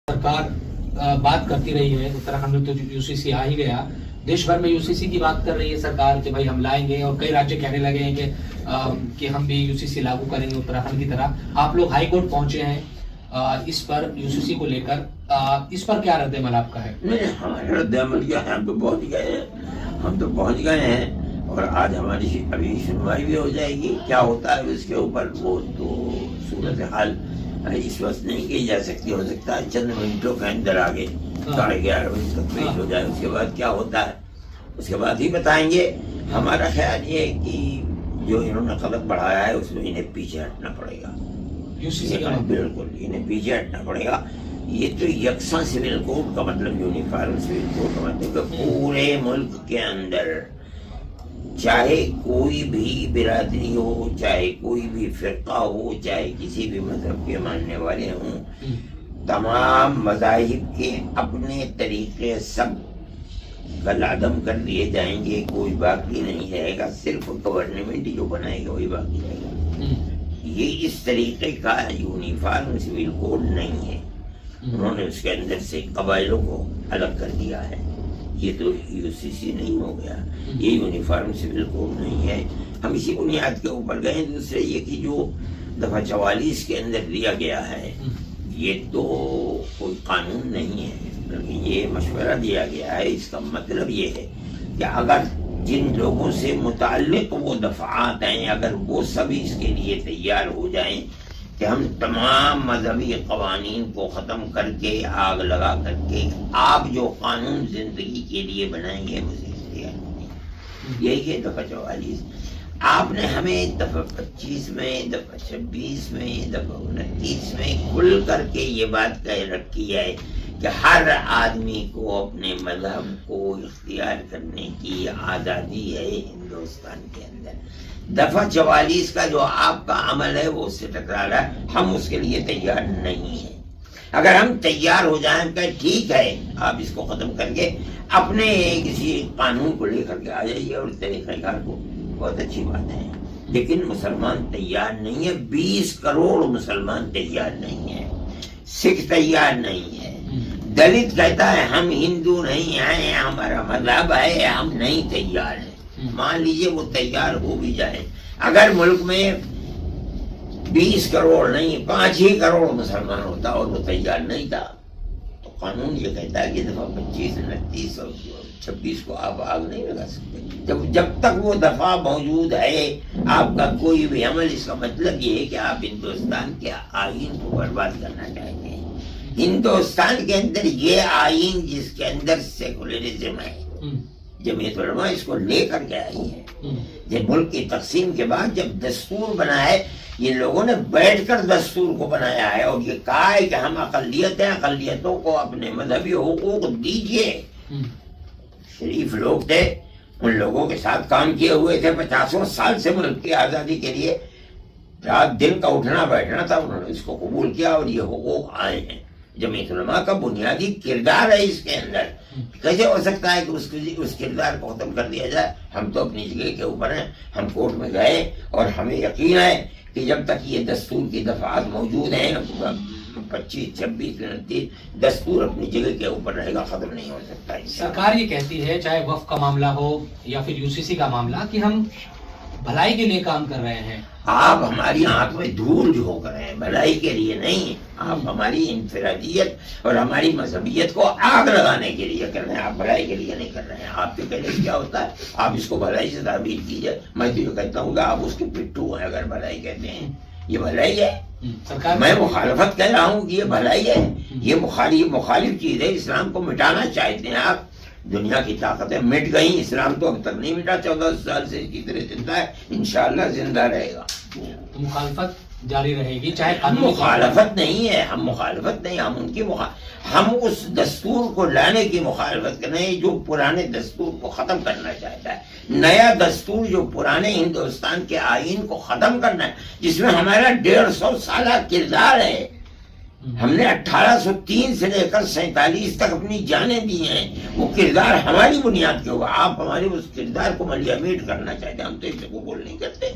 सरकार बात करती रही है, उत्तराखंड में तो यूसीसी आ ही गया, देश भर में यूसीसी की बात कर रही है सरकार कि भाई हम लाएंगे, और कई राज्य कहने लगे हैं कि हम भी यूसीसी लागू करेंगे उत्तराखंड की तरह। आप लोग हाई कोर्ट पहुंचे हैं इस पर यूसीसी को लेकर, इस पर क्या रद्द-ए-अमल आपका है? नहीं, हमारा रद्द-ए-अमल क्या है, हम तो पहुंच गए हैं और आज हमारी अभी सुनवाई भी हो जाएगी। क्या होता है उसके ऊपर वो तो सूरत हाल इस वक्त नहीं की जा सकती। हो सकता है चंद मिनटों के अंदर आगे 11:30 बजे तक पेश हो जाए। उसके बाद क्या होता है उसके बाद ही बताएंगे। हमारा ख्याल ये है कि जो इन्होंने कदम बढ़ाया है उसमें इन्हें पीछे हटना पड़ेगा। बिल्कुल इन्हें पीछे हटना पड़ेगा। ये तो यकसा सिविल कोड का मतलब यूनिफॉर्म सिविल कोड का मतलब पूरे मुल्क के अंदर चाहे कोई भी बिरादरी हो, चाहे कोई भी फिरका हो, चाहे किसी भी मजहब के मानने वाले हों, तमाम मज़ाहिब के अपने तरीके सब कलादम कर दिए जाएंगे। कोई बाकी नहीं रहेगा, सिर्फ गवर्नमेंट जो बनाएगा वही बाकी रहेगा। ये इस तरीके का यूनिफॉर्म सिविल कोड नहीं है। उन्होंने उसके अंदर से कबाइलों को अलग कर दिया है। ये तो यूसीसी नहीं हो गया, ये यूनिफॉर्म सिविल कोड नहीं है। हम इसी बुनियाद के ऊपर गए। दूसरे ये कि जो दफा 44 के अंदर दिया गया है ये तो कोई कानून नहीं है, बल्कि ये मशवरा दिया गया है। इसका मतलब ये है कि अगर जिन लोगों से मुताल्लिक वो दफात हैं, अगर वो सभी इसके लिए तैयार हो जाएं कि हम तमाम मजहबी कवानीन को ख़त्म करके आग लगा करके आप जो कानून जिंदगी के लिए बनाएंगे मुझे यही है दफा 44। आपने हमें दफा 25 में, दफा 26 में, दफा 29 में खुल करके ये बात कह रखी है कि हर आदमी को अपने मजहब को इख्तियार करने की आज़ादी है हिंदुस्तान के अंदर। दफा 44 का जो आपका अमल है वो उससे टकरा रहा है। हम उसके लिए तैयार नहीं है। अगर हम तैयार हो जाएं कि ठीक है आप इसको खत्म करके अपने किसी कानून को लेकर के आ जाइए और तरीक़ेकार को, बहुत अच्छी बात है। लेकिन मुसलमान तैयार नहीं है। 20 करोड़ मुसलमान तैयार नहीं है। सिख तैयार नहीं है। दलित कहता है हम हिंदू नहीं हैं, हमारा मजहब है, हम नहीं तैयार हैं। मान लीजिए वो तैयार हो भी जाए, अगर मुल्क में 20 करोड़ नहीं 5 ही करोड़ मुसलमान होता और वो तैयार नहीं था तो कानून ये कहता है कि दफा 25, 29 और 26 को आप आग नहीं लगा सकते। जब तक वो दफा मौजूद है आपका कोई भी अमल, इसका मतलब ये है कि आप हिंदुस्तान के आईन को बर्बाद करना चाहते हैं। हिंदुस्तान के अंदर ये आईन जिसके अंदर सेकुलरिज्म है, जमीयत उलमा इसको लेकर के आई है। जब मुल्क की तकसीम के बाद जब दस्तूर बना है, ये लोगों ने बैठकर दस्तूर को बनाया है और ये कहा है कि हम अक़लियत हैं, अक़लियतों को अपने मजहबी हुकूक दीजिए। शरीफ लोग थे, उन लोगों के साथ काम किए हुए थे 50 साल से मुल्क की आज़ादी के लिए। रात दिन का उठना बैठना था, उन्होंने इसको कबूल किया और ये हुकूक आए हैं। जमीयत उलमा का बुनियादी किरदार है इसके अंदर। कैसे हो सकता है कि उस किरदार को खत्म कर दिया जाए? हम तो अपनी जगह के ऊपर हैं। हम कोर्ट में गए और हमें यकीन है कि जब तक ये दस्तूर की दफात मौजूद हैं 25, 26, 29 दस्तूर अपनी जगह के ऊपर रहेगा, खत्म नहीं हो सकता है। सरकार ये कहती है चाहे वक्फ का मामला हो या फिर यूसीसी का मामला कि हम भलाई के लिए काम कर रहे हैं। आप हमारी आंख में धूल झोंक रहे हैं, भलाई के लिए नहीं। आप हमारी इंफरादियत और हमारी मजहबियत को आग लगाने के लिए कर रहे हैं, आप भलाई के लिए नहीं कर रहे हैं। आपके कहने से क्या होता है? आप इसको भलाई से ताबीर कीजिए। मैं तो ये कहता हूँ कि आप उसके पिट्ठू हैं अगर भलाई कहते हैं। ये भलाई है? सरकार मैं मुखालफत कह रहा हूँ कि ये भलाई है। ये मुखालिफ चीज है। इस्लाम को मिटाना चाहते हैं आप। दुनिया की ताकतें मिट गई, इस्लाम तो अब तक नहीं मिटा। 14 साल से इसकी तरह जिंदा है, इंशाअल्लाह जिंदा रहेगा। तो मुखालफत जारी रहेगी, चाहे मुखालफत नहीं है। हम मुखालफत नहीं, हम उनकी हम उस दस्तूर को लाने की मुखालफत कर रहे हैं जो पुराने दस्तूर को खत्म करना चाहता है। नया दस्तूर जो पुराने हिंदुस्तान के आईन को खत्म करना है, जिसमें हमारा 150 साल किरदार है। हमने 1803 से लेकर 47 तक अपनी जानें दी हैं। वो किरदार हमारी बुनियाद के हुआ। आप हमारे उस किरदार को मलियामीट करना चाहते हैं, हम तो इसे कबूल नहीं करते।